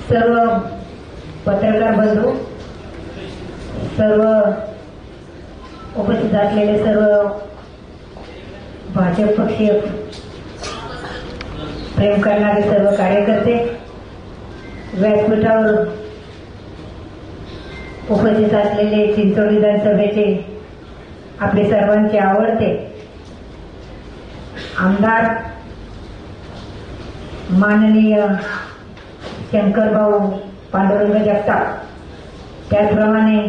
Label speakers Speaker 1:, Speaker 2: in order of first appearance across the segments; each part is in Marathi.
Speaker 1: सर्व पत्रकार बंधू, सर्व उपस्थित असलेले सर्व भाजप पक्षीय प्रेम करणारे सर्व कार्यकर्ते, व्यासपीठावर उपस्थित असलेले चिंचोड विधानसभेचे आपले सर्वांचे आवडते आमदार माननीय शंकरभाऊ पांडुरंग जगताप, त्याचप्रमाणे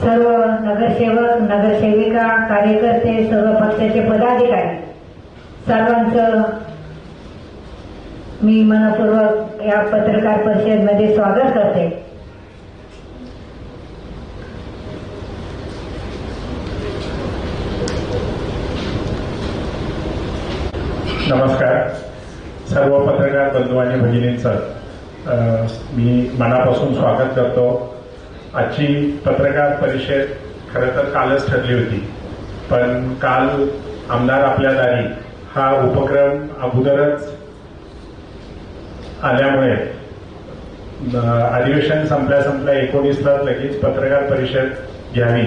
Speaker 1: सर्व नगरसेवक, नगरसेविका, कार्यकर्ते, सर्व पक्षाचे पदाधिकारी, सर्वांचं मी मनपूर्वक या पत्रकार परिषदेमध्ये स्वागत करते।
Speaker 2: नमस्कार सर्व पत्रकार बंधू आणि भगिनींचं मी मनापासून स्वागत करतो। आजची पत्रकार परिषद खरं तर कालच ठरली होती, पण काल आमदार आपल्या दारी हा उपक्रम अगोदरच आल्यामुळे अधिवेशन संपल्या 19ला लगेच पत्रकार परिषद घ्यावी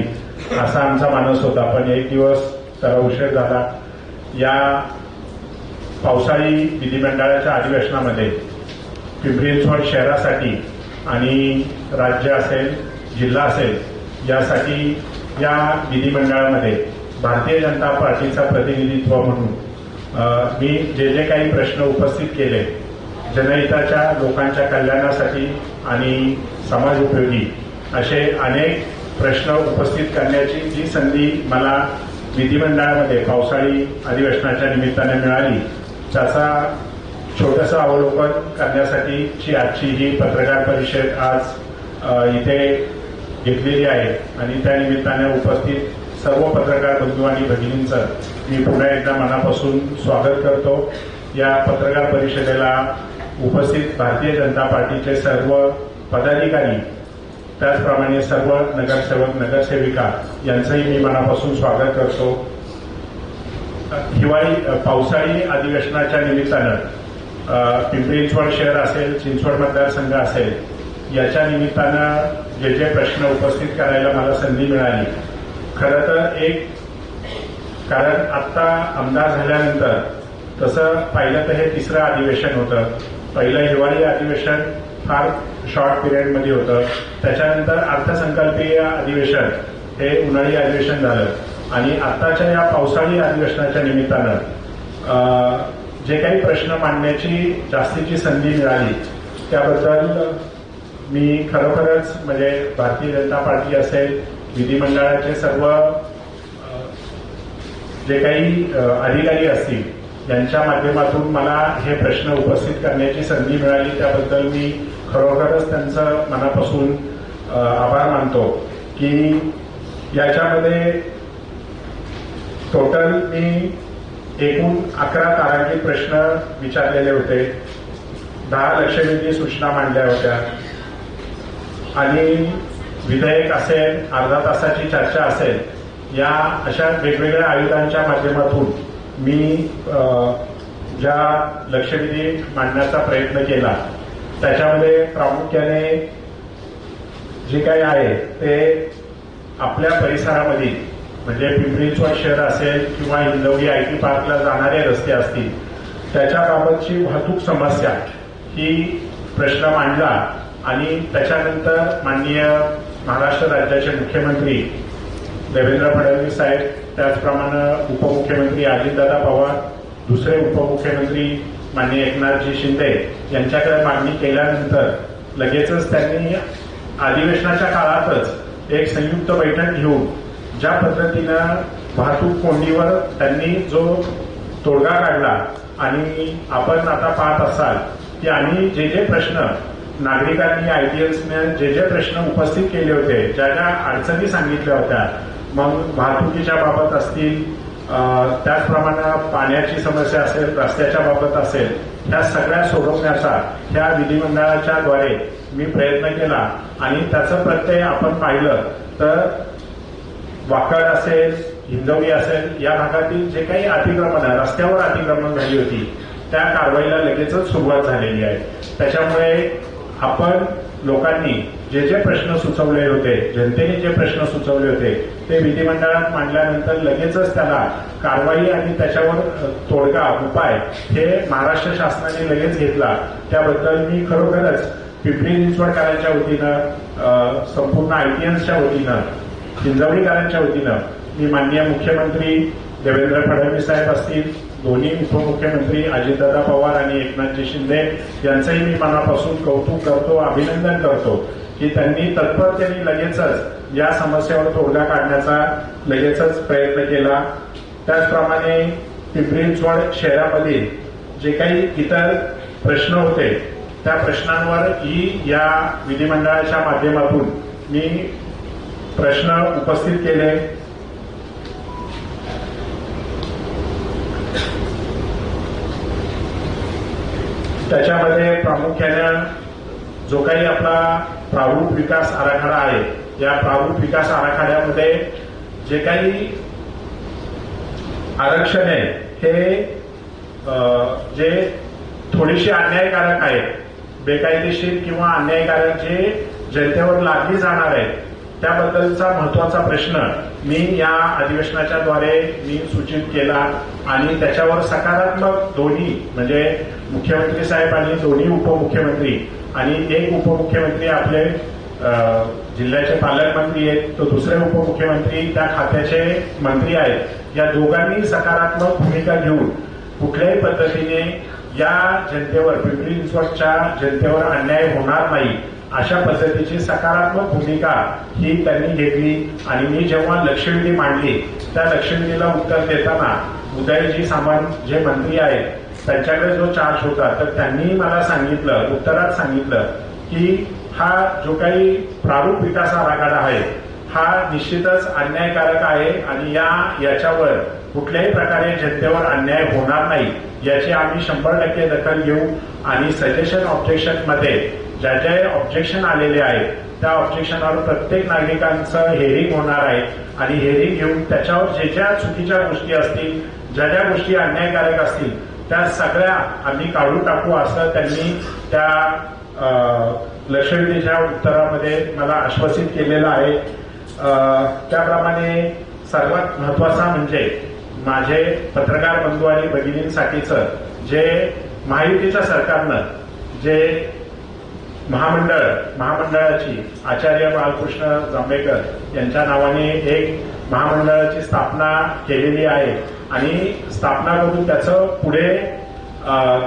Speaker 2: असा आमचा मानस होता, पण एक दिवस त्याला उशीर झाला। या पावसाळी विधिमंडळाच्या अधिवेशनामध्ये पिंपरी चिंचवड शहरासाठी आणि राज्य असेल, जिल्हा असेल, यासाठी या विधिमंडळामध्ये भारतीय जनता पार्टीचा प्रतिनिधित्व म्हणून मी जे काही प्रश्न उपस्थित केले, जनहिताच्या, लोकांच्या कल्याणासाठी आणि समाज उपयोगी असे अनेक प्रश्न उपस्थित करण्याची जी संधी मला विधिमंडळामध्ये पावसाळी अधिवेशनाच्या निमित्ताने मिळाली, त्याचा छोटंसं अवलोकन करण्यासाठी आजची ही पत्रकार परिषद आज इथे घेतलेली आहे। आणि त्या निमित्ताने उपस्थित सर्व पत्रकार बंधू आणि भगिनींचं मी पुन्हा एकदा मनापासून स्वागत करतो। या पत्रकार परिषदेला उपस्थित भारतीय जनता पार्टीचे सर्व पदाधिकारी, त्याचप्रमाणे सर्व नगरसेवक, नगरसेविका यांचंही मी मनापासून स्वागत करतो। पावसाळी अधिवेशनाच्या निमित्तानं पिंपरी चिंचवड शहर असेल, चिंचवड मतदारसंघ असेल, याच्या निमित्तानं जे प्रश्न उपस्थित करायला मला संधी मिळाली, खरं तर एक कारण आत्ता आमदार झाल्यानंतर तसं पाहिलं तर हे तिसरं अधिवेशन होतं। पहिलं हिवाळी अधिवेशन फार शॉर्ट पिरियडमध्ये होतं, त्याच्यानंतर अर्थसंकल्पीय अधिवेशन हे उन्हाळी अधिवेशन झालं आणि आत्ताच्या या पावसाळी अधिवेशनाच्या निमित्तानं जे काही प्रश्न मांडण्याची जास्तीची संधी मिळाली त्याबद्दल मी खरोखरच म्हणजे भारतीय जनता पार्टी असेल, विधिमंडळाचे सर्व जे काही अधिकारी असतील यांच्या माध्यमातून मला हे प्रश्न उपस्थित करण्याची संधी मिळाली, त्याबद्दल मी खरोखरच त्यांचं मनापासून आभार मानतो। की याच्यामध्ये टोटल मी एकूण 11 तारांकित प्रश्न विचारलेले होते, 10 लक्षवेधी सूचना मांडल्या होत्या आणि विधेयक असेल, अर्धा तासाची चर्चा असेल, या अशा वेगवेगळ्या आयुधांच्या माध्यमातून मी ज्या लक्षवेधी मांडण्याचा प्रयत्न केला त्याच्यामध्ये प्रामुख्याने जे काही आहे ते आपल्या परिसरामध्ये म्हणजे पिंपरी चिंचवड शहर असेल किंवा हिंजवडी आयटी पार्कला जाणारे रस्ते असतील त्याच्याबाबतची वाहतूक समस्या ही प्रश्न मांडला आणि त्याच्यानंतर माननीय महाराष्ट्र राज्याचे मुख्यमंत्री देवेंद्र फडणवीस साहेब, त्याचप्रमाणे उपमुख्यमंत्री अजितदादा पवार, दुसरे उपमुख्यमंत्री माननीय एकनाथजी शिंदे यांच्याकडे मागणी केल्यानंतर लगेचच त्यांनी अधिवेशनाच्या काळातच एक संयुक्त बैठक घेऊन ज्या पद्धतीनं वाहतूक कोंडीवर त्यांनी जो तोडगा काढला आणि आपण आता पाहत असाल की आणि जे प्रश्न नागरिकांनी, आयटीएल्सने जे प्रश्न उपस्थित केले होते, ज्या अडचणी सांगितल्या होत्या, मग वाहतुकीच्या बाबत असतील, त्याचप्रमाणे पाण्याची समस्या असेल, रस्त्याच्या बाबत असेल, ह्या सगळ्या सोडवण्याचा ह्या विधिमंडळाच्या द्वारे मी प्रयत्न केला आणि त्याचं प्रत्यय आपण पाहिलं तर वाकड असेल, हिंजवडी असेल, या भागातील जे काही अतिक्रमण, रस्त्यावर अतिक्रमण झाली होती त्या कारवाईला लगेचच सुरुवात झालेली आहे। त्याच्यामुळे आपण लोकांनी जे जे प्रश्न सुचवले होते, जनतेने जे प्रश्न सुचवले होते ते विधिमंडळात मांडल्यानंतर लगेचच त्याला कारवाई आणि त्याच्यावर तोडगा उपाय हे महाराष्ट्र शासनाने लगेच घेतला. त्याबद्दल मी खरोखरच पिंपरी चिंचवडकरांच्या वतीनं, संपूर्ण आयटीएनच्या वतीनं, हिंजवडीकरांच्या वतीनं मी माननीय मुख्यमंत्री देवेंद्र फडणवीस साहेब असतील, दोन्ही उपमुख्यमंत्री अजितदादा पवार आणि एकनाथजी शिंदे यांचंही मी मनापासून कौतुक करतो, अभिनंदन करतो की त्यांनी तत्परतेने लगेचच या समस्येवर तोडगा काढण्याचा लगेचच प्रयत्न केला. त्याचप्रमाणे पिंपरी चिंचवड शहरामध्ये जे काही इतर प्रश्न होते त्या प्रश्नांवरही या विधिमंडळाच्या माध्यमातून मी प्रश्न उपस्थित केले. त्याच्यामध्ये प्रामुख्याने जो काही आपला प्रारूप विकास आराखडा आहे, या प्रारूप विकास आराखड्यामध्ये जे काही आरक्षण आहे हे जे थोडीशी अन्यायकारक आहे, बेकायदेशीर किंवा अन्यायकारक जे जनतेवर लादली जाणार आहे त्याबद्दलचा महत्वाचा प्रश्न मी या अधिवेशनाच्याद्वारे मी सूचित केला आणि त्याच्यावर सकारात्मक दोन्ही म्हणजे मुख्यमंत्री साहेब आणि दोन्ही उपमुख्यमंत्री आणि एक उपमुख्यमंत्री आपले जिल्ह्याचे पालकमंत्री आहेत, तो दुसरे उपमुख्यमंत्री त्या खात्याचे मंत्री आहेत, या दोघांनी सकारात्मक भूमिका घेऊन कुठल्याही पद्धतीने या जनतेवर, पिंपरी चिंचवडच्या जनतेवर अन्याय होणार नाही अशा पद्धतीची सकारात्मक भूमिका ही त्यांनी घेतली. आणि मी जेव्हा लक्षवेधी मांडली त्या लक्षवेधीला उत्तर देताना उदयजी सामंत जे मंत्री आहेत त्यांच्याकडे जो चार्ज होता तर त्यांनी मला सांगितलं, उत्तरात सांगितलं की हा जो काही प्रारूप विकास आराखडा आहे हा निश्चितच अन्यायकारक आहे आणि याच्यावर कुठल्याही प्रकारे जनतेवर अन्याय होणार नाही याची आम्ही 100% दखल घेऊ आणि सजेशन ऑब्जेक्शन मध्ये ज्या ज्या ऑब्जेक्शन आलेले आहेत त्या ऑब्जेक्शनवर प्रत्येक नागरिकांचं हेअरिंग होणार आहे आणि हेअरिंग घेऊन त्याच्यावर जे ज्या चुकीच्या गोष्टी असतील, ज्या ज्या गोष्टी अन्यायकारक असतील त्या सगळ्या आम्ही काढून टाकू असं त्यांनी त्या लक्षवेधीच्या उत्तरामध्ये मला आश्वासित केलेलं आहे. त्याप्रमाणे सर्वात महत्वाचा म्हणजे माझे पत्रकार बंधू आणि भगिनींसाठीचं जे महायुतीच्या सरकारनं जे महामंडळाची आचार्य बाळकृष्ण जांभेकर यांच्या नावाने एक महामंडळाची स्थापना केलेली आहे आणि स्थापना करून त्याचं पुढे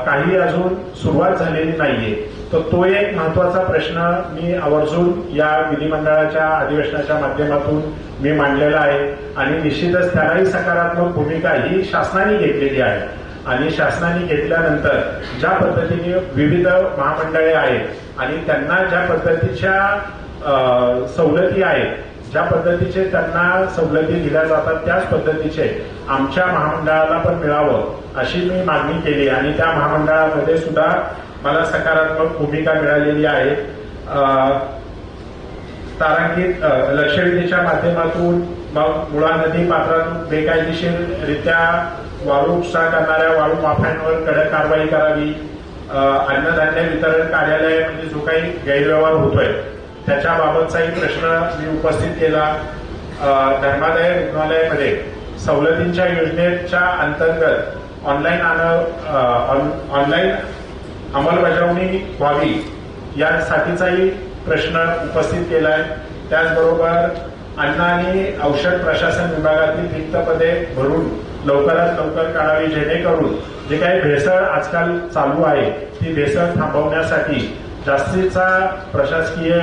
Speaker 2: काही अजून सुरुवात झालेली नाहीये. तर तो एक महत्वाचा प्रश्न मी आवर्जून या विधिमंडळाच्या अधिवेशनाच्या माध्यमातून मी मांडलेला आहे आणि निश्चितच त्यालाही सकारात्मक भूमिका ही शासनाने घेतलेली आहे आणि शासनाने घेतल्यानंतर ज्या पद्धतीने विविध महामंडळे आहेत आणि त्यांना ज्या पद्धतीच्या सवलती आहेत, ज्या पद्धतीचे त्यांना सवलती दिल्या जातात त्याच पद्धतीचे आमच्या महामंडळाला पण मिळावं अशी मी मागणी केली आणि त्या महामंडळामध्ये सुद्धा मला सकारात्मक भूमिका मिळालेली आहे. तारांकित लक्षवेधीच्या माध्यमातून मग मुळा नदी पात्रातून बेकायदेशीररित्या वाळू उपसा करणाऱ्या वाळू माफ्यांवर कडक कारवाई करावी, अन्नधान्य वितरण कार्यालयामध्ये जो काही गैरव्यवहार होतोय त्याच्याबाबतचाही प्रश्न मी उपस्थित केला. धर्मादाय रुग्णालयामध्ये सवलतींच्या योजनेच्या अंतर्गत ऑनलाईन अंमलबजावणी व्हावी यासाठीचाही प्रश्न उपस्थित केला आहे. त्याचबरोबर अन्न आणि औषध प्रशासन विभागातील रिक्त पदे भरून लवकरात लवकर काढावी जेणेकरून जे काही भेसळ आजकाल चालू आहे ती भेसळ थांबवण्यासाठी जास्तीचा प्रशासकीय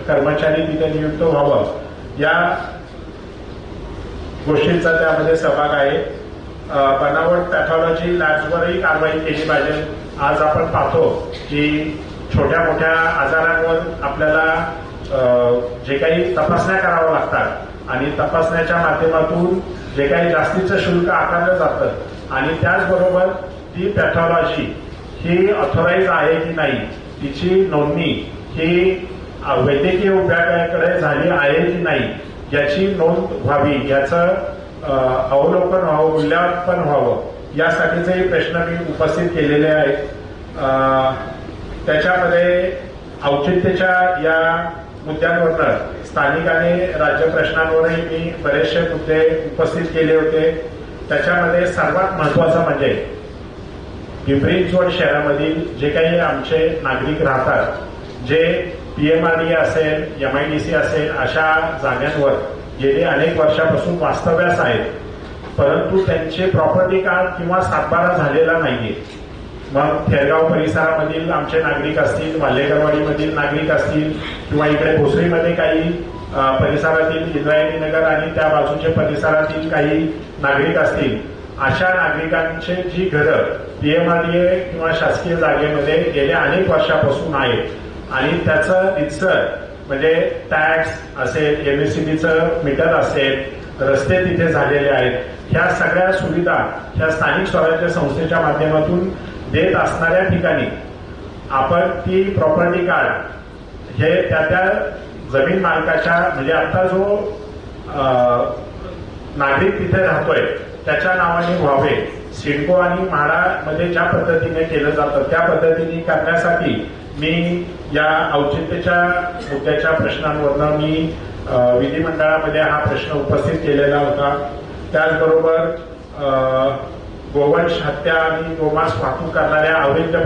Speaker 2: कर्मचारी तिथे नियुक्त व्हावं या गोष्टींचा त्यामध्ये सहभाग आहे. बनावट पॅथॉलॉजी लॅब्सवरही कारवाई केली पाहिजे. आज आपण पाहतो की छोट्या मोठ्या आजारांवर आपल्याला जे काही तपासण्या कराव्या लागतात आणि तपासण्याच्या माध्यमातून जे काही जास्तीचं शुल्क आकारलं जातं आणि त्याचबरोबर ती पॅथॉलॉजी ही ऑथोराईज आहे की नाही, तिची नोंदणी ही वैद्यकीय विभागाकडे झाली आहे की नाही याची नोंद व्हावी, याचं अवलोकन व्हावं, मूल्यांकन व्हावं यासाठीचेही प्रश्न मी उपस्थित केलेले आहेत. त्याच्यामध्ये औचित्याच्या या मुद्द्यांवरनं स्थानिक आणि राज्य प्रश्नांवरही मी बरेचसे मुद्दे उपस्थित केले होते. त्याच्यामध्ये सर्वात महत्वाचं म्हणजे पिंपरी चिंचवड शहरामधील जे काही आमचे नागरिक राहतात, जे PMRDA असेल, MIDC असेल, अशा जागांवर गेले अनेक वर्षापासून वास्तव्यास आहेत, परंतु त्यांचे प्रॉपर्टी कार्ड किंवा सातबारा झालेला नाहीये. मग थेरगाव परिसरामधील आमचे नागरिक असतील, वाल्हेकरवाडीमधील नागरिक असतील, किंवा इकडे भोसरीमध्ये काही परिसरातील इंद्रायणी नगर आणि त्या बाजूच्या परिसरातील काही नागरिक असतील, अशा नागरिकांचे जी घरं PMRDA किंवा शासकीय जागेमध्ये गेल्या अनेक वर्षापासून आहेत आणि त्याचं रितसर म्हणजे टॅक्स असेल, MSCBचं मीटर असेल, रस्ते तिथे झालेले आहेत, ह्या सगळ्या सुविधा ह्या स्थानिक स्वराज्य संस्थेच्या माध्यमातून देत असणाऱ्या ठिकाणी आपण ती प्रॉपर्टी कार्ड हे त्या जमीन मालकाच्या म्हणजे आता जो नागरिक तिथे राहतोय त्याच्या नावाने व्हावे. सिडको आणि म्हाडामध्ये ज्या पद्धतीने केलं जातं त्या पद्धतीने करण्यासाठी मी या औचित्याच्या मुद्द्याच्या प्रश्नांवरनं मी विधिमंडळामध्ये हा प्रश्न उपस्थित केलेला होता. त्याचबरोबर गोवंश हत्या आणि गोमांस वाहतूक करणाऱ्या अवैध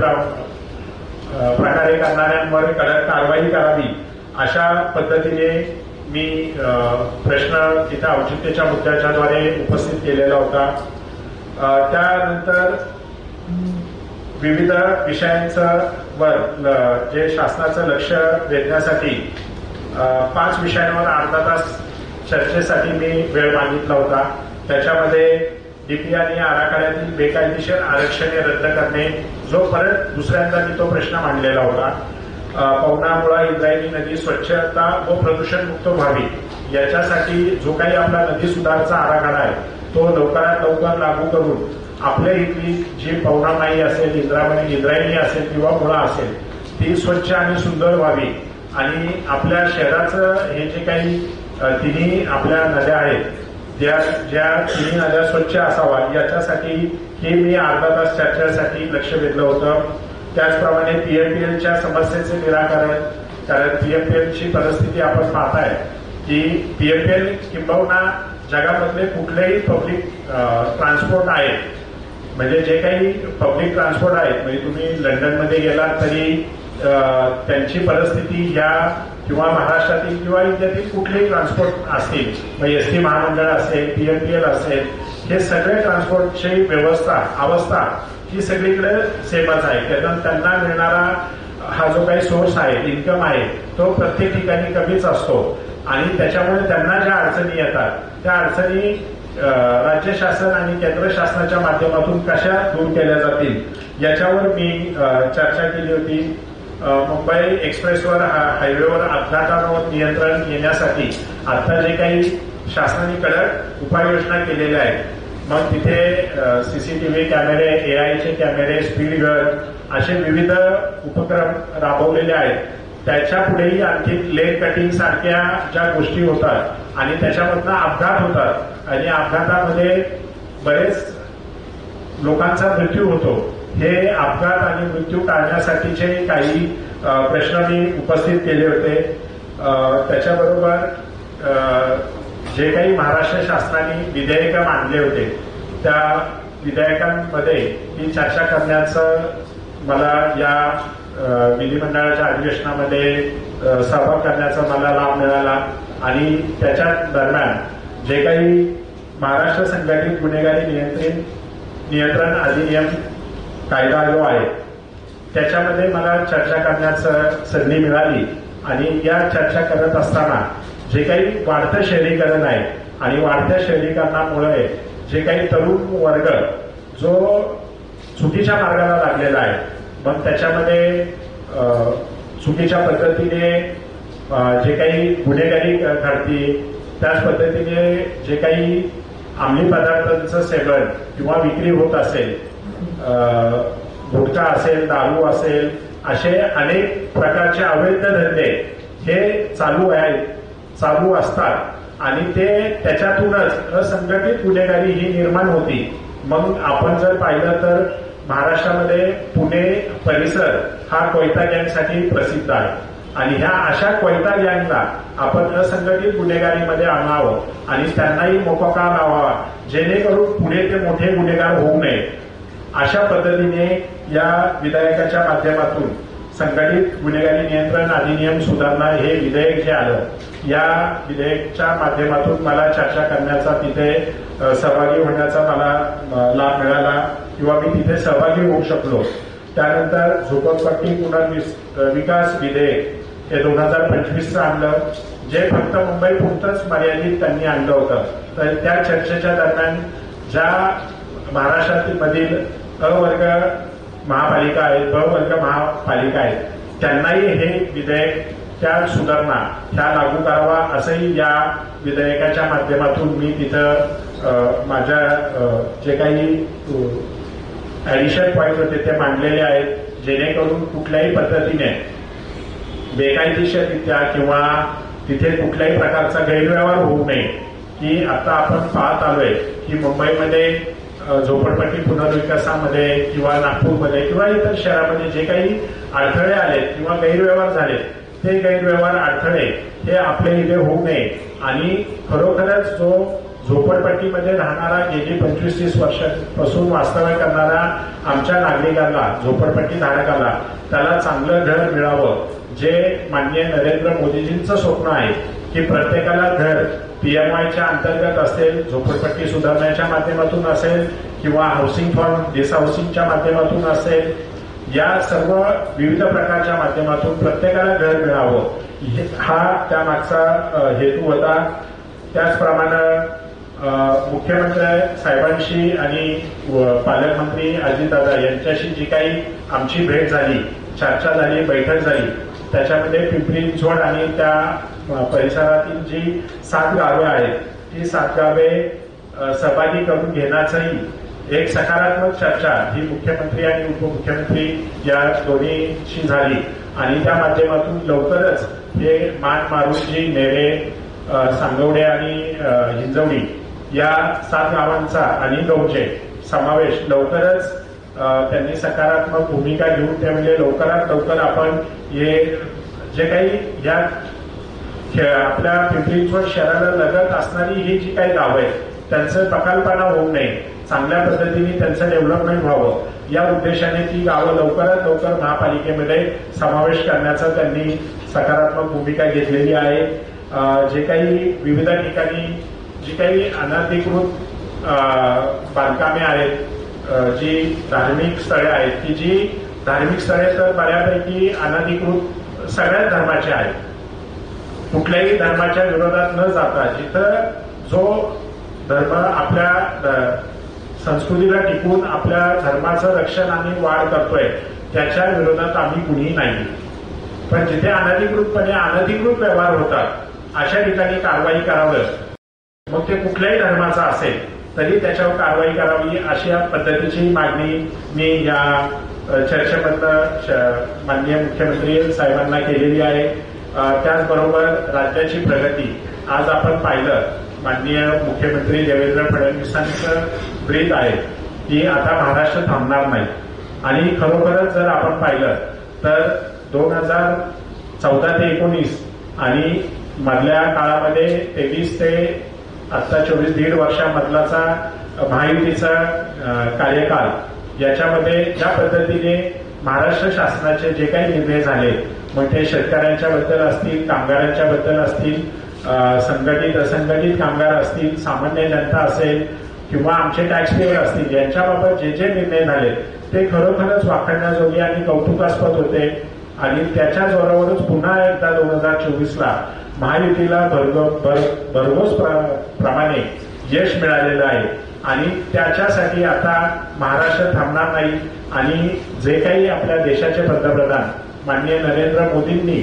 Speaker 2: प्रकारे करणाऱ्यांवर कडक कारवाई करावी अशा पद्धतीने मी प्रश्न तिथे औचित्याच्या मुद्द्याच्याद्वारे उपस्थित केलेला होता. त्यानंतर विविध विषयांचं वर जे शासनाचं लक्ष वेधण्यासाठी 5 विषयांवर अर्धा तास चर्चेसाठी मी वेळ मागितला होता. त्याच्यामध्ये DP आणि आराखड्यातील बेकायदेशीर आरक्षणे रद्द करणे, जो परत दुसऱ्यांदा मी तो प्रश्न मांडलेला होता. पवना मुळा इंद्रायणी नदी स्वच्छता व प्रदूषणमुक्त व्हावी याच्यासाठी जो काही आपला नदी सुधारचा आराखडा आहे तो लवकरात लवकर लागू करून आपल्या इथली जी पवनामाई असेल, इंद्रायणी असेल किंवा मुळा असेल ती स्वच्छ आणि सुंदर व्हावी आणि आपल्या शहराचं हे जे काही तिन्ही आपल्या नद्या आहेत ज्या तिन्ही नद्या स्वच्छ असावा याच्यासाठी हे मी अर्धा तास चर्चेसाठी लक्ष वेधलं होतं. त्याचप्रमाणे PMPLच्या समस्येचे निराकरण, कारण PMPLची परिस्थिती आपण पाहताय की PMPL किंबहुना जगामधले कुठलेही पब्लिक ट्रान्सपोर्ट आहेत, म्हणजे जे काही पब्लिक ट्रान्सपोर्ट आहेत, म्हणजे तुम्ही लंडनमध्ये गेलात तरी त्यांची परिस्थिती या किंवा महाराष्ट्रातील किंवा इंडियातील कुठलेही ट्रान्सपोर्ट असतील, मग ST महामंडळ असेल, PMPL असेल, हे सगळे ट्रान्सपोर्टची अवस्था ही सगळीकडे सेमच आहे. कारण त्यांना मिळणारा हा जो काही सोर्स आहे, इन्कम आहे, तो प्रत्येक ठिकाणी कमीच असतो आणि त्याच्यामुळे त्यांना ज्या अडचणी येतात त्या अडचणी राज्य शासन आणि केंद्र शासनाच्या माध्यमातून कशा दूर केल्या जातील याच्यावर मी चर्चा केली होती. मुंबई एक्सप्रेसवर हायवेवर अपघातांवर नियंत्रण येण्यासाठी आता जे काही शासनाने कडक उपाययोजना केलेल्या आहेत, मग तिथे CCTV कॅमेरे, AIचे कॅमेरे, स्पीड गन असे विविध उपक्रम राबवलेले आहेत. त्याच्या पुढेही आणखी लेन कटिंग सारख्या ज्या गोष्टी होतात आणि त्याच्यामधनं अपघात होतात आणि अपघातामध्ये बरेच लोकांचा मृत्यू होतो, हे अपघात आणि मृत्यू टाळण्यासाठीचे काही प्रश्न मी उपस्थित केले होते. त्याच्याबरोबर जे काही महाराष्ट्र शासनाने विधेयकं मांडले होते त्या विधेयकांमध्ये ही चर्चा करण्याचं मला या विधिमंडळाच्या अधिवेशनामध्ये सहभाग करण्याचा मला लाभ मिळाला आणि त्याच्या दरम्यान जे काही महाराष्ट्र संघटित गुन्हेगारी नियंत्रण अधिनियम कायदा जो आहे त्याच्यामध्ये मला चर्चा करण्याचं संधी मिळाली आणि या चर्चा करत असताना जे काही वाढतं शहरीकरण आहे आणि वाढत्या शहरीकरणामुळे जे काही तरुण वर्ग जो चुकीच्या मार्गाला लागलेला आहे, मग त्याच्यामध्ये चुकीच्या पद्धतीने जे काही गुन्हेगारी घडते, त्याच पद्धतीने जे काही अंमली पदार्थांचं सेवन किंवा विक्री होत असेल, गुटखा असेल, दारू असेल, असे अनेक प्रकारचे अवैध धंदे हे चालू असतात आणि ते त्याच्यातूनच असंघटित गुन्हेगारी ही निर्माण होती. मग आपण जर पाहिलं तर महाराष्ट्रामध्ये पुणे परिसर हा कोयता गँगसाठी प्रसिद्ध आहे आणि ह्या अशा कोयता गँगला आपण असंघटित गुन्हेगारीमध्ये आणावं आणि त्यांनाही मोकोका लावावा, जेणेकरून पुढे ते मोठे गुन्हेगार होऊ नये. अशा पद्धतीने या विधेयकाच्या माध्यमातून संघटित गुन्हेगारी नियंत्रण अधिनियम सुधारणा हे विधेयक जे आलं, या विधेयकाच्या माध्यमातून मला चर्चा करण्याचा, तिथे सहभागी होण्याचा मला लाभ मिळाला किंवा मी तिथे सहभागी होऊ शकलो. त्यानंतर झोपडपट्टी पुनर्विकास विधेयक हे 2025 आणलं, जे फक्त मुंबई पुरतंच मर्यादित त्यांनी आणलं होतं. तर त्या चर्चेच्या दरम्यान ज्या महाराष्ट्रातील मधील अ वर्ग महापालिका आहेत, ब वर्ग महापालिका आहेत, त्यांनाही हे विधेयक, त्या सुधारणा ह्या लागू करावा असंही या विधेयकाच्या माध्यमातून मी तिथं माझ्या जे काही ऍडिशन पॉईंट होते ते मांडलेले आहेत, जेणेकरून कुठल्याही पद्धतीने बेकायदेशीररित्या किंवा तिथे कुठल्याही प्रकारचा गैरव्यवहार होऊ नये. की आता आपण पाहत आलोय की मुंबईमध्ये झोपडपट्टी पुनर्विकासामध्ये किंवा नागपूरमध्ये किंवा इतर शहरामध्ये जे काही अडथळे आलेत किंवा गैरव्यवहार झालेत, ते गैरव्यवहार अडथळे हे आपल्या इथे होऊ नये आणि खरोखरच जो झोपडपट्टीमध्ये राहणारा गेली 25-30 वर्षांपासून वास्तव्य करणारा आमच्या नागरिकाला, झोपडपट्टी धारकाला, त्याला चांगलं घर मिळावं, जे माननीय नरेंद्र मोदीजींचं स्वप्न आहे की प्रत्येकाला घर पीएमआयच्या अंतर्गत असेल, झोपडपट्टी सुधारण्याच्या माध्यमातून असेल किंवा हाऊसिंग फॉर डिसहाऊसिंगच्या माध्यमातून असेल, या सर्व विविध प्रकारच्या माध्यमातून प्रत्येकाला घर मिळावं, हा त्यामागचा हेतू होता. त्याचप्रमाणे मुख्यमंत्री साहेबांशी आणि पालकमंत्री अजितदादा यांच्याशी जी काही आमची भेट झाली, चर्चा झाली, बैठक झाली, त्याच्यामध्ये पिंपरी चिंचवड आणि त्या परिसरातील जी 7 गावे आहेत, ती 7 गावे सहभागी करून घेण्याचंही एक सकारात्मक चर्चा ही मुख्यमंत्री आणि उपमुख्यमंत्री या दोन्हीशी झाली आणि त्या माध्यमातून लवकरच हे मान, मारुंजी, नेरे, सांगवडे आणि हिंजवडी या 7 गावांचा आणि गौचे समावेश लवकरच त्यांनी सकारात्मक भूमिका घेऊन, ते म्हणजे लवकरात लवकर आपण हे जे काही या आपल्या पिंपरी चिंचवड शहराला लगत असणारी ही जी काही गावं आहेत, त्यांचं बकालपणा होऊ नये, चांगल्या पद्धतीने त्यांचं डेव्हलपमेंट व्हावं, या उद्देशाने ती गावं लवकरात लवकर महापालिकेमध्ये समावेश करण्याचा त्यांनी सकारात्मक भूमिका घेतलेली आहे. जे काही विविध ठिकाणी जी काही अनधिकृत बांधकामे आहेत, जी धार्मिक स्थळे आहेत, की जी धार्मिक स्थळे तर बऱ्यापैकी अनधिकृत सगळ्याच धर्माचे आहेत, कुठल्याही धर्माच्या विरोधात न जाता जिथं जो धर्म आपल्या संस्कृतीला टिकून आपल्या धर्माचं रक्षण आणि वाढ करतोय त्याच्या विरोधात आम्ही कुणीही नाही. पण जिथे अनधिकृतपणे अनधिकृत व्यवहार होतात अशा ठिकाणी कारवाई करावं, मग ते कुठल्याही धर्माचा असेल तरी त्याच्यावर कारवाई करावी, अशा पद्धतीची मागणी मी या चर्चेमधनं माननीय मुख्यमंत्री साहेबांना केलेली आहे. त्याचबरोबर राज्याची प्रगती आज आपण पाहिलं, माननीय मुख्यमंत्री देवेंद्र फडणवीसांचं ब्रीद आहे की आता महाराष्ट्र थांबणार नाही आणि खरोखरच जर आपण पाहिलं तर 2014 ते 19 आणि मधल्या काळामध्ये 23 ते आता 24 वर्षामधलाचा महायुतीचा कार्यकाल, याच्यामध्ये ज्या पद्धतीने महाराष्ट्र शासनाचे जे काही निर्णय झाले, मग ते शेतकऱ्यांच्या बद्दल असतील, कामगारांच्या बद्दल असतील, संघटित असंघटित कामगार असतील, सामान्य जनता असेल किंवा आमचे टॅक्सपेयर असतील, यांच्याबाबत जे जे निर्णय झाले ते खरोखरच वाखाणण्याजोगे आणि कौतुकास्पद होते आणि त्याच्या जोरावरच पुन्हा एकदा 2024ला महायुतीला भरघोस प्रमाणे यश मिळालेलं आहे आणि त्याच्यासाठी आता महाराष्ट्र थांबणार नाही आणि जे काही आपल्या देशाचे पंतप्रधान माननीय नरेंद्र मोदींनी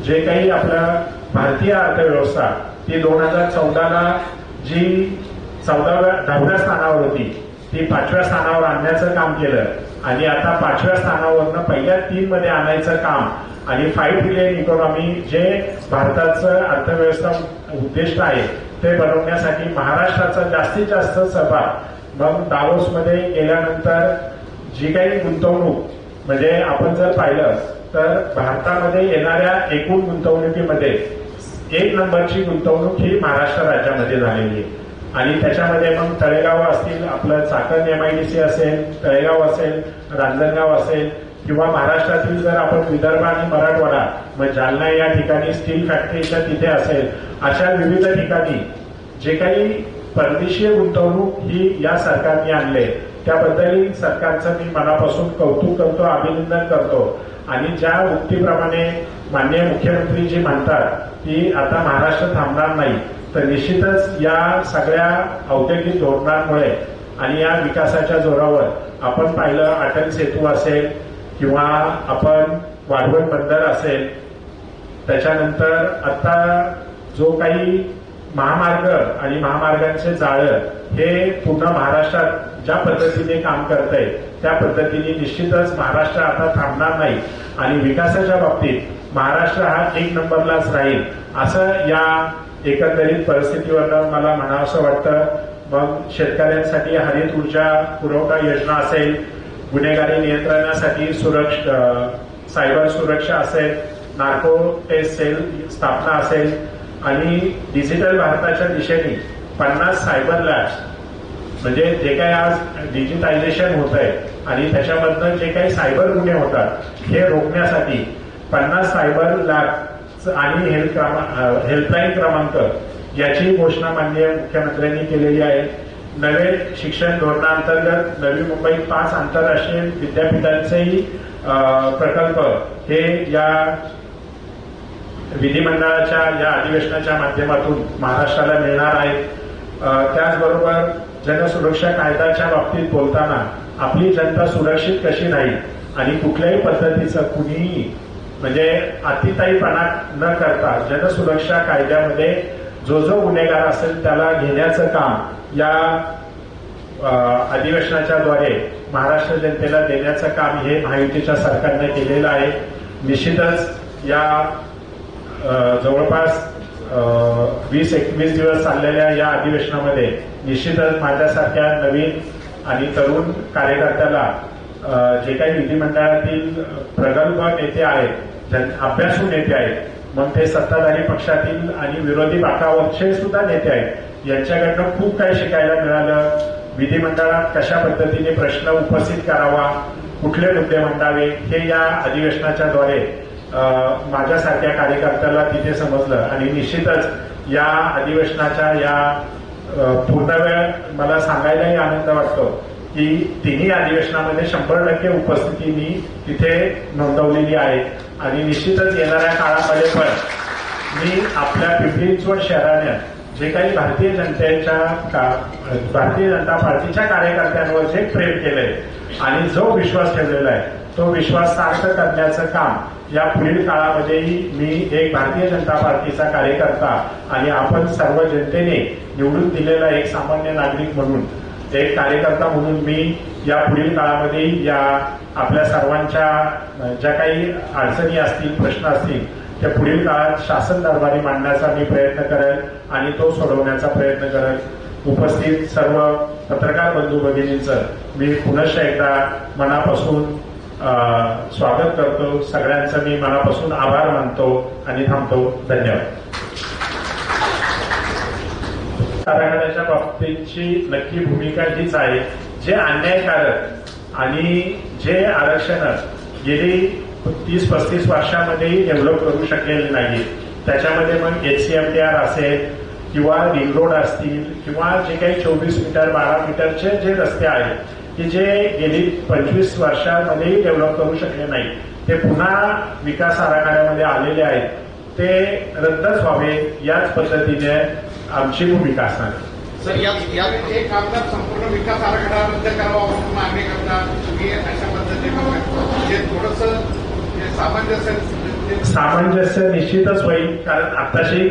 Speaker 2: जे काही आपल्या भारतीय अर्थव्यवस्था ती 2014ला जी 10व्या स्थानावर होती ती 5व्या स्थानावर आणण्याचं काम केलं आणि आता 5व्या स्थानावरनं पहिल्या 3 मध्ये आणायचं काम आणि 5 ट्रिलियन इकॉनॉमी जे भारताचं अर्थव्यवस्था उद्दिष्ट आहे ते बनवण्यासाठी महाराष्ट्राचा जास्तीत जास्त सहभाग, मग दावोसमध्ये गेल्यानंतर जी काही गुंतवणूक म्हणजे आपण जर पाहिलं तर भारतामध्ये येणाऱ्या एकूण गुंतवणुकीमध्ये 1 नंबरची गुंतवणूक ही महाराष्ट्र राज्यामध्ये झालेली आहे. आणि त्याच्यामध्ये मग तळेगाव असतील, आपलं चाकण MIDC असेल, तळेगाव असेल, रांजणगाव असेल किंवा महाराष्ट्रातील जर आपण विदर्भ आणि मराठवाडा मग जालना या ठिकाणी स्टील फॅक्टरीच्या तिथे असेल, अशा विविध ठिकाणी जे काही परदेशीय गुंतवणूक ही या सरकारने आणले त्याबद्दल सरकारचं मी मनापासून कौतुक करतो, अभिनंदन करतो. आणि ज्या उक्तीप्रमाणे माननीय मुख्यमंत्री जी म्हणतात की आता महाराष्ट्र थांबणार नाही, तर निश्चितच या सगळ्या औद्योगिक धोरणांमुळे आणि या विकासाच्या जोरावर आपण पाहिलं अटल सेतू असेल किंवा आपण वाढवण बंदर असेल, त्याच्यानंतर आता जो काही महामार्ग आणि महामार्गांचे जाळं हे पूर्ण महाराष्ट्रात ज्या पद्धतीने काम करतंय त्या पद्धतीने निश्चितच महाराष्ट्र आता थांबणार नाही आणि विकासाच्या बाबतीत महाराष्ट्र हा 1 नंबरलाच राहील असं या एकंदरीत परिस्थितीवर मला म्हणावंसं वाटतं. मग शेतकऱ्यांसाठी हरित ऊर्जा पुरवठा योजना असेल, गुन्हेगारी नियंत्रणासाठी सायबर सुरक्षा असेल, नार्को टेस्ट सेल स्थापना असेल आणि डिजिटल भारताच्या दिशेने 50 सायबर लॅब्स म्हणजे जे काही आज डिजिटायझेशन होत आहे आणि त्याच्यामधनं जे काही सायबर गुन्हे होतात हे रोखण्यासाठी 50 सायबर लॅब आणि हेल्पलाईन क्रमांक याची घोषणा माननीय मुख्यमंत्र्यांनी केलेली आहे. नवे शिक्षण धोरणाअंतर्गत नवी मुंबईत 5 आंतरराष्ट्रीय विद्यापीठांचेही प्रकल्प हे या विधिमंडळाच्या या अधिवेशनाच्या माध्यमातून महाराष्ट्राला मिळणार आहेत. त्याचबरोबर जनसुरक्षा कायद्याच्या बाबतीत बोलताना आपली जनता सुरक्षित कशी राहील आणि कुठल्याही पद्धतीचं कुणीही म्हणजे अतिताईपणा न करता जनसुरक्षा कायद्यामध्ये जो गुन्हेगार असेल त्याला घेण्याचं काम या अधिवेशनाच्याद्वारे महाराष्ट्र जनतेला देण्याचं काम हे महायुतीच्या सरकारने केलेलं आहे. निश्चितच या जवळपास 20-21 दिवस चाललेल्या या अधिवेशनामध्ये निश्चितच माझ्यासारख्या नवीन आणि तरुण कार्यकर्त्याला जे काही विधिमंडळातील प्रगल्भ नेते आहेत, अभ्यासू नेते आहेत, मग ते सत्ताधारी पक्षातील आणि विरोधी बाकावरचे सुद्धा नेते आहेत, यांच्याकडनं खूप काही शिकायला मिळालं. विधिमंडळात कशा पद्धतीने प्रश्न उपस्थित करावा, कुठले मुद्दे मांडावे हे या अधिवेशनाच्याद्वारे माझ्यासारख्या कार्यकर्त्याला तिथे समजलं. आणि निश्चितच या अधिवेशनाच्या या पूर्ण वेळ मला सांगायलाही आनंद वाटतो की तिन्ही अधिवेशनामध्ये 100% उपस्थिती मी तिथे नोंदवलेली आहे. आणि निश्चितच येणाऱ्या काळामध्ये पण मी आपल्या पिंपरी चिंचवड शहराने जे काही भारतीय जनता पार्टीच्या कार्यकर्त्यांवर जे प्रेम केलंय आणि जो विश्वास ठेवलेला आहे तो विश्वास सार्थ करण्याचं काम या पुढील काळामध्येही मी एक भारतीय जनता पार्टीचा कार्यकर्ता आणि आपण सर्व जनतेने निवडून दिलेला एक सामान्य नागरिक म्हणून, एक कार्यकर्ता म्हणून मी या पुढील काळामध्ये या आपल्या सर्वांच्या ज्या काही अडचणी असतील, प्रश्न असतील त्या पुढील काळात शासन दरबारी मांडण्याचा मी प्रयत्न करेल आणि तो सोडवण्याचा प्रयत्न करेल. उपस्थित सर्व पत्रकार बंधू भगिनींचं मी पुनश्च एकदा मनापासून स्वागत करतो. सगळ्यांचं मी मनापासून आभार मानतो आणि थांबतो. धन्यवाद. आरक्षणाच्या बाबतीतची नक्की भूमिका हीच आहे, जे अन्यायकारक आणि जे आरक्षण गेली 30-35 वर्षामध्येही डेव्हलप करू शकलेले नाही, त्याच्यामध्ये मग HCMTR असेल किंवा रिंग रोड असतील किंवा जे काही 24 मीटर 12 मीटरचे जे रस्ते आहेत की जे गेली 25 वर्षांमध्येही डेव्हलप करू शकले नाही, ते पुन्हा विकास आराखड्यामध्ये आलेले आहेत, ते रद्दच व्हावे याच पद्धतीने आमची भूमिका असणार.
Speaker 3: सर यात एक आमदार संपूर्ण विकास आराखडा रद्द करावा म्हणून मागणी करतात की अशा पद्धतीने जे थोडंसं
Speaker 2: सामंजस्य निश्चितच होईल. कारण आताशी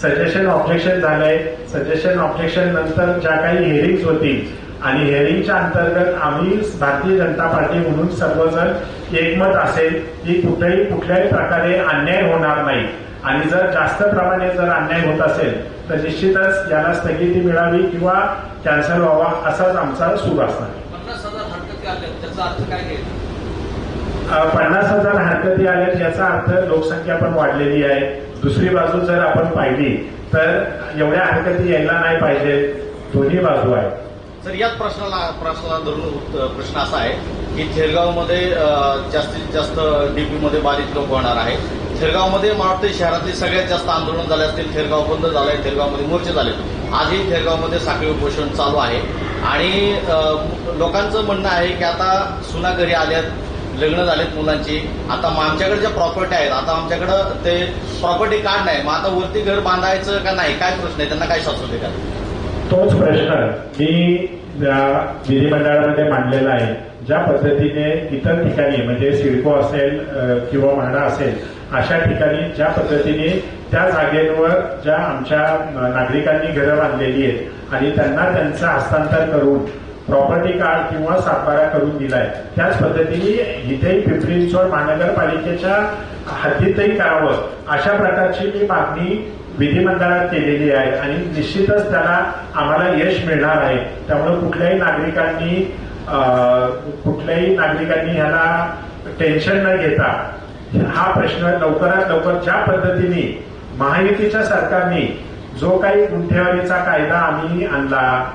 Speaker 2: सजेशन ऑब्जेक्शन झालंय, सजेशन ऑब्जेक्शन नंतर ज्या काही हिअरिंग्स होतील आणि हिअरिंगच्या अंतर्गत आम्ही भारतीय जनता पार्टी म्हणून सर्वजण एकमत असेल की कुठल्याही प्रकारे अन्याय होणार नाही आणि जर जास्त प्रमाणे जर अन्याय होत असेल तर निश्चितच याला स्थगिती मिळावी किंवा कॅन्सल व्हावा असाच आमचा सूर असणार.
Speaker 4: 50,000 हरकती आल्या याचा अर्थ काय घ्यायचा?
Speaker 2: 50,000 हरकती आल्यात याचा अर्थ लोकसंख्या पण वाढलेली आहे. दुसरी बाजू जर आपण पाहिली तर एवढ्या हरकती यायला नाही पाहिजे. दोन्ही बाजू आहेत.
Speaker 4: सर, याच प्रश्नाला धरून प्रश्न असा आहे की थेरगावमध्ये जास्तीत जास्त डीपीमध्ये बाधित लोक होणार आहे. थेरगावमध्ये मला वाटतं शहरातली सगळ्यात जास्त आंदोलन झाले असतील. थेरगाव बंद झालंय, थेरगावमध्ये मोर्चे झाले. आजही थेरगावमध्ये साखळी उपोषण चालू आहे आणि लोकांचं म्हणणं आहे की आता सुना घरी आल्यात, लग्न झालेत मुलांची, आता आमच्याकडे ज्या प्रॉपर्टी आहेत, आता आमच्याकडे ते प्रॉपर्टी कार्ड नाही, मग आता वरती घर बांधायचं का नाही, काय प्रश्न आहे, त्यांना काय शाश्वती का?
Speaker 2: तोच प्रश्न मी विधिमंडळामध्ये मांडलेला आहे. ज्या पद्धतीने इतर ठिकाणी म्हणजे सिडको असेल किंवा म्हाडा असेल अशा ठिकाणी ज्या पद्धतीने त्या जागेवर ज्या आमच्या नागरिकांनी घरं बांधलेली आहेत आणि त्यांना त्यांचं हस्तांतर करून प्रॉपर्टी कार्ड किंवा सातबारा करून दिलाय, त्याच पद्धतीने इथेही पिंपरी चिंचवड महानगरपालिकेच्या हद्दीतही करावं अशा प्रकारची मी मागणी विधिमंडळात केलेली आहे आणि निश्चितच त्याला आम्हाला यश मिळणार आहे. त्यामुळे कुठल्याही नागरिकांनी ह्याला टेन्शन न घेता हा प्रश्न लवकरात लवकर ज्या पद्धतीने महायुतीच्या सरकारने जो काही गुंठेवारीचा कायदा आम्ही आणला,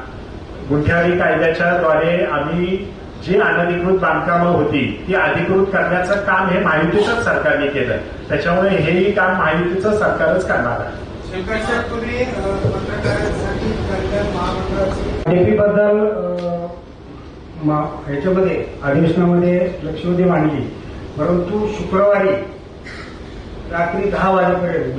Speaker 2: गुंठेवारी कायद्याच्या द्वारे आम्ही जी अनधिकृत बांधकामं होती ती अधिकृत करण्याचं काम हे महायुतीच्याच सरकारने केलं. त्याच्यामुळे हेही काम महायुतीचं सरकारच करणार आहे.
Speaker 5: डीपी बद्दल ह्याच्यामध्ये अधिवेशनामध्ये लक्षवेधी मांडली, परंतु शुक्रवारी रात्री 10 वाजेपर्यंत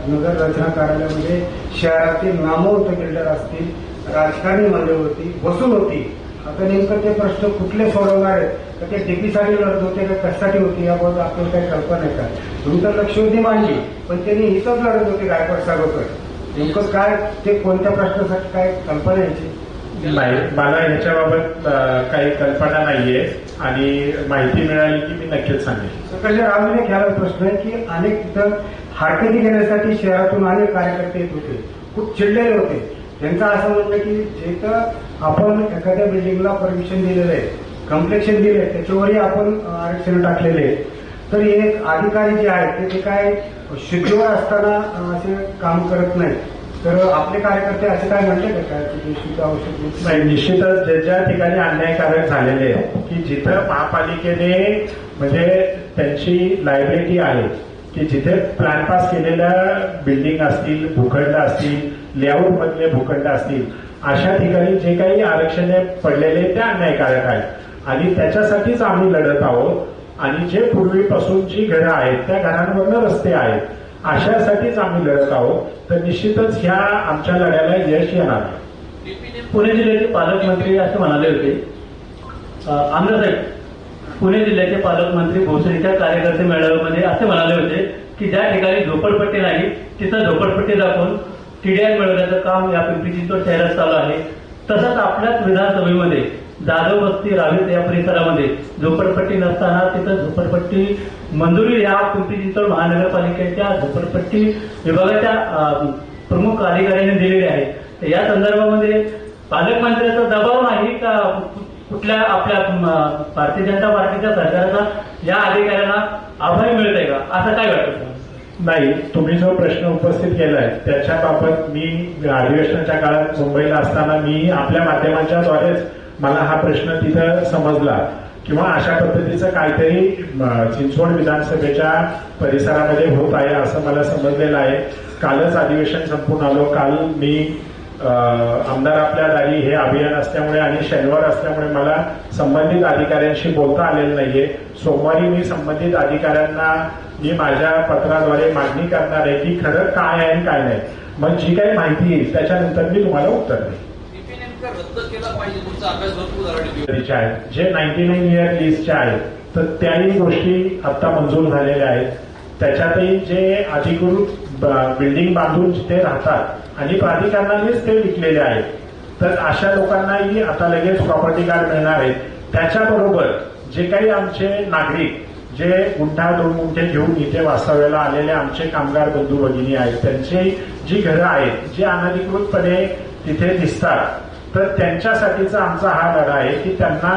Speaker 5: नगर रचना कार्यालयामध्ये शहरातील नामवंत बिल्डर असतील, राजकारणी मंडळी होती, बसून होती. आता नेमकं ते प्रश्न कुठले सोडवणार आहेत, तर ते डीपीसाठी लढत होते का कशासाठी होती याबाबत आपल्याला काही कल्पना आहे का? तुम्ही तर लक्षवेधी मांडली, पण त्यांनी इथंच लढत होते गायकवाड साहेबांकडे. नेमकं काय ते कोणत्या प्रश्नासाठी काय कल्पना यायची?
Speaker 2: नाही, मला ह्याच्याबाबत काही कल्पना नाहीये आणि माहिती मिळाली की मी नक्कीच सांगेन.
Speaker 5: सकाळच्या राजूने घ्यायला प्रश्न आहे की अनेक तिथं हरकती घेण्यासाठी शहरातून अनेक कार्यकर्ते येत होते, खूप चिडलेले होते. त्यांचं असं म्हणणं की जिथं आपण एखाद्या बिल्डिंगला परमिशन दिलेलं आहे, कम्प्लेक्शन दिले, त्याच्यावरही आपण आरक्षण टाकलेले आहे, तर एक अधिकारी जे आहेत ते काय शुद्धीवर असताना असे काम करत नाही. तर आपले कार्यकर्ते असे काय म्हणले का काय शुद्ध आवश्यक
Speaker 2: नाही? निश्चितच ज्या ठिकाणी अन्यायकारक झालेले की जिथं महापालिकेने म्हणजे त्यांची लायबिलिटी आहे की जिथे प्लॅन पास केलेल्या बिल्डिंग असतील, भूखंड असतील, लेआउट मधले भूखंड असतील, अशा ठिकाणी जे काही आरक्षणे पडलेले ते अन्यायकारक आहेत आणि त्याच्यासाठीच आम्ही लढत आहोत. आणि जे पूर्वीपासून जी घरं आहेत त्या घरांवरनं रस्ते आहेत अशासाठीच आम्ही लढत आहोत. तर निश्चितच ह्या आमच्या लढ्याला यश येणार.
Speaker 6: पुणे जिल्ह्याचे पालकमंत्री असे म्हणाले होते, आमदारसाहेब पुणे जिल्ह्याचे पालकमंत्री भोसरीच्या कार्यकर्ते मेळाव्यामध्ये असे म्हणाले होते की ज्या ठिकाणी झोपडपट्टी नाही तिथं झोपडपट्टी दाखवून टीडीआय मिळवण्याचं काम या पिंपरी चिंचवड शहरात चालू आहे. तसंच आपल्याच विधानसभेमध्ये जाधव वस्ती रावेत या परिसरामध्ये झोपडपट्टी नसताना तिथं झोपडपट्टी मंजुरी या पिंपरी चिंचवड महानगरपालिकेच्या झोपडपट्टी विभागाच्या प्रमुख अधिकाऱ्यांनी दिलेली आहे. तर या संदर्भामध्ये पालकमंत्र्यांचा दबाव नाही का कुठल्या आपल्या भारतीय जनता पार्टीच्या सरकारचा या अधिकाऱ्यांना अभय मिळतंय का, असं काय वाटतं?
Speaker 2: नाही, तुम्ही जो प्रश्न उपस्थित केलाय त्याच्याबाबत मी अधिवेशनाच्या काळात मुंबईला असताना मी आपल्या माध्यमांच्या द्वारेच मला हा प्रश्न तिथं समजला किंवा अशा पद्धतीचं काहीतरी चिंचवड विधानसभेच्या परिसरामध्ये होत आहे असं मला समजलेलं आहे. कालच अधिवेशन संपून आलो. काल मी आमदार आपल्या दारी हे अभियान असल्यामुळे आणि शनिवार असल्यामुळे मला संबंधित अधिकाऱ्यांशी बोलता आलेलं नाहीये. सोमवारी मी संबंधित अधिकाऱ्यांना मी माझ्या पत्राद्वारे मागणी करणार आहे की खरं काय आहे आणि काय नाही. मग जी काही माहिती येईल त्याच्यानंतर मी तुम्हाला उत्तर देईन. जे 99 इयर लिस्टच्या आहेत तर त्याही गोष्टी आता मंजूर झालेल्या आहेत. त्याच्यातही जे अधिकृत बिल्डिंग बांधून जिथे राहतात आणि प्राधिकरणानेच ते विकलेले आहेत तर अशा लोकांनाही आता लगेच प्रॉपर्टी कार्ड मिळणार आहे. त्याच्याबरोबर जे काही आमचे नागरिक जे गुंठा 2 गुंठे घेऊन इथे वास्तव्याला आलेले आमचे कामगार बंधू भगिनी आहेत त्यांची जी घरं आहेत जे अनधिकृतपणे तिथे दिसतात तर त्यांच्यासाठीचा आमचा हा लढा आहे की त्यांना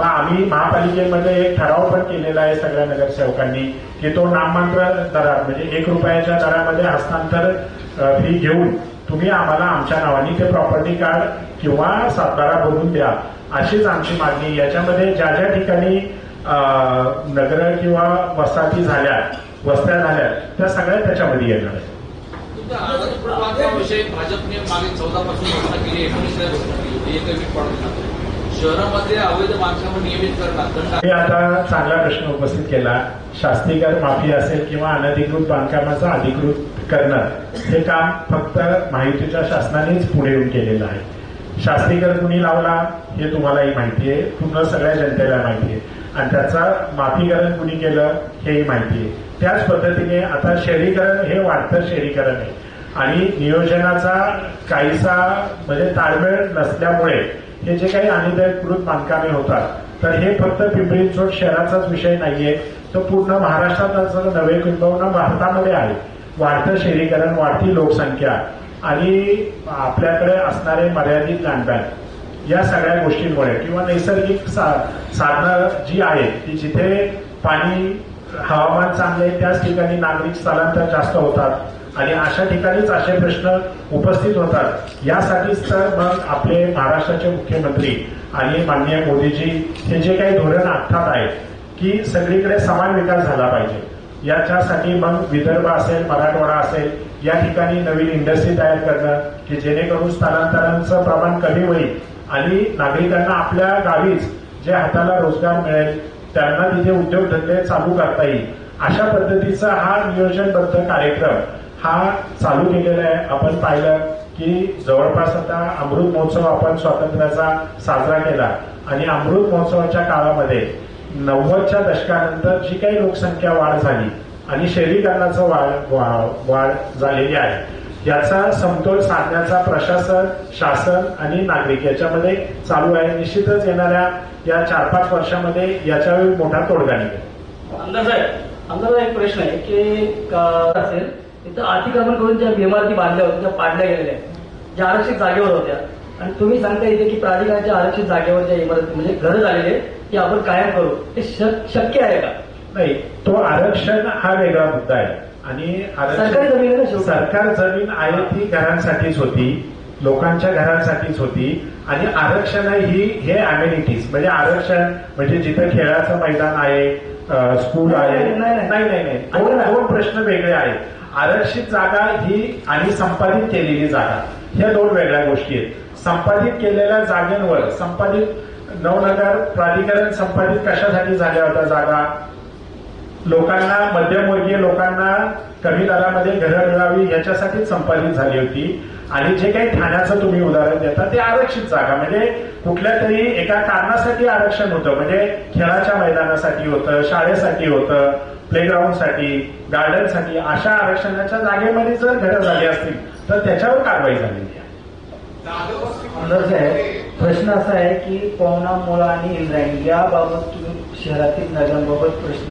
Speaker 2: आम्ही महापालिकेमध्ये एक ठराव पण केलेला आहे सगळ्या नगरसेवकांनी की तो नाममात्र दरात म्हणजे 1 रुपयाच्या दरामध्ये हस्तांतर फी घेऊन तुम्ही आम्हाला आमच्या नावाने ते प्रॉपर्टी कार्ड किंवा सातबारा बनवून द्या, अशीच आमची मागणी. याच्यामध्ये ज्या ज्या ठिकाणी नगर किंवा वस्त्या झाल्या त्या सगळ्या त्याच्यामध्ये येणार आहे.
Speaker 7: विषय भाजपने मागे 14 पासून घोषणा केली, 19 घोषणा केली, एकही पडत शहरामध्ये अवैध बांधकाम नियमित करणार.
Speaker 2: हे आता चांगला प्रश्न उपस्थित केला. शास्तीकर माफी असेल किंवा अनधिकृत बांधकामाचं अधिकृत करणं हे काम फक्त महायुतीच्या शासनानेच पुढे येऊन केलेलं आहे. शास्तीकर कुणी लावला हे तुम्हालाही माहिती आहे, पूर्ण सगळ्या जनतेला माहिती आहे, आणि त्याचं माफीकरण कुणी केलं हेही माहिती आहे. त्याच पद्धतीने आता शहरीकरण हे वाढतं शहरीकरण आहे आणि नियोजनाचा काहीसा म्हणजे ताळमेळ नसल्यामुळे हे जे काही अनधिकृत बांधकामे होतात तर हे फक्त पिंपरी चिंचवड शहराचाच विषय नाहीये, तो पूर्ण महाराष्ट्रात नवे किंबहुना भारतामध्ये आहे. वाढतं शहरीकरण, वाढती लोकसंख्या आणि आपल्याकडे असणारे मर्यादित लँडबँक या सगळ्या गोष्टींमुळे किंवा नैसर्गिक साधनं जी आहेत की जिथे पाणी हवामान चांगले त्याच ठिकाणी नागरिक स्थलांतर जास्त होतात आणि अशा ठिकाणीच असे प्रश्न उपस्थित होतात. यासाठीच तर मग आपले महाराष्ट्राचे मुख्यमंत्री आणि माननीय मोदीजी हे जे काही धोरण आखतात आहेत की सगळीकडे समान विकास झाला पाहिजे, याच्यासाठी मग विदर्भ असेल, मराठवाडा असेल या ठिकाणी नवीन इंडस्ट्री तयार करणं की जेणेकरून स्थलांतरांचं प्रमाण कमी होईल आणि नागरिकांना आपल्या गावीच जे हाताला रोजगार मिळेल त्यांना तिथे उद्योगधंदे चालू करता येईल, अशा पद्धतीचा हा नियोजनबद्ध कार्यक्रम हा चालू केलेला आहे. आपण पाहिलं की जवळपास आता अमृत महोत्सव आपण स्वातंत्र्याचा साजरा केला आणि अमृत महोत्सवाच्या काळामध्ये 90च्या दशकानंतर जी काही लोकसंख्या वाढ झाली आणि शहरीकरणाचं वाढ झालेली आहे, याचा समतोल साधण्याचा प्रशासन, शासन आणि नागरिक याच्यामध्ये चालू आहे. निश्चितच येणाऱ्या या 4-5 वर्षामध्ये याच्यावर मोठा तोडगा निघेल.
Speaker 6: आमचा एक प्रश्न आहे की असेल तिथं अतिक्रमण करून ज्या इमारती बांधल्या होत्या त्या पाडल्या गेलेल्या ज्या आरक्षित जागेवर होत्या आणि तुम्ही सांगता येते की प्राधिकरणाच्या आरक्षित जागेवर ज्या इमारती म्हणजे घर झालेले ते आपण कायम करू, हे शक्य आहे का?
Speaker 2: नाही, तो आरक्षण हा वेगळा मुद्दा आहे आणि
Speaker 6: सरकारी जमीन
Speaker 2: सरकार जमीन आहे ती घरांसाठीच होती, लोकांच्या घरांसाठीच होती आणि आरक्षण ही हे अमेनिटीज म्हणजे आरक्षण म्हणजे जिथे खेळाचं मैदान आहे, स्कूल आहे, नाही दोन प्रश्न वेगळे आहेत. आरक्षित जागा ही आणि संपादित केलेली जागा ह्या दोन वेगळ्या गोष्टी आहेत. संपादित केलेल्या जागेंवर संपादित नवनगर प्राधिकरण संपादित कशासाठी झाल्या होत्या जागा? लोकांना, मध्यमवर्गीय लोकांना कमी दरामध्ये घरं मिळावी याच्यासाठीच संपादित झाली होती. आणि जे काही ठाण्याचं तुम्ही उदाहरण देता ते आरक्षित जागा म्हणजे कुठल्या तरी एका कारणासाठी आरक्षण होतं, म्हणजे खेळाच्या मैदानासाठी होतं, शाळेसाठी होतं, प्लेग्राऊंडसाठी, गार्डनसाठी. अशा आरक्षणाच्या जागेमध्ये जर घरं झाली असतील तर त्याच्यावर कारवाई झालेली आहे.
Speaker 5: आमदार साहेब, प्रश्न असा आहे की पवना, मुळा आणि इंद्रायणी याबाबत तुम्ही शहरातील नगरांबाबत प्रश्न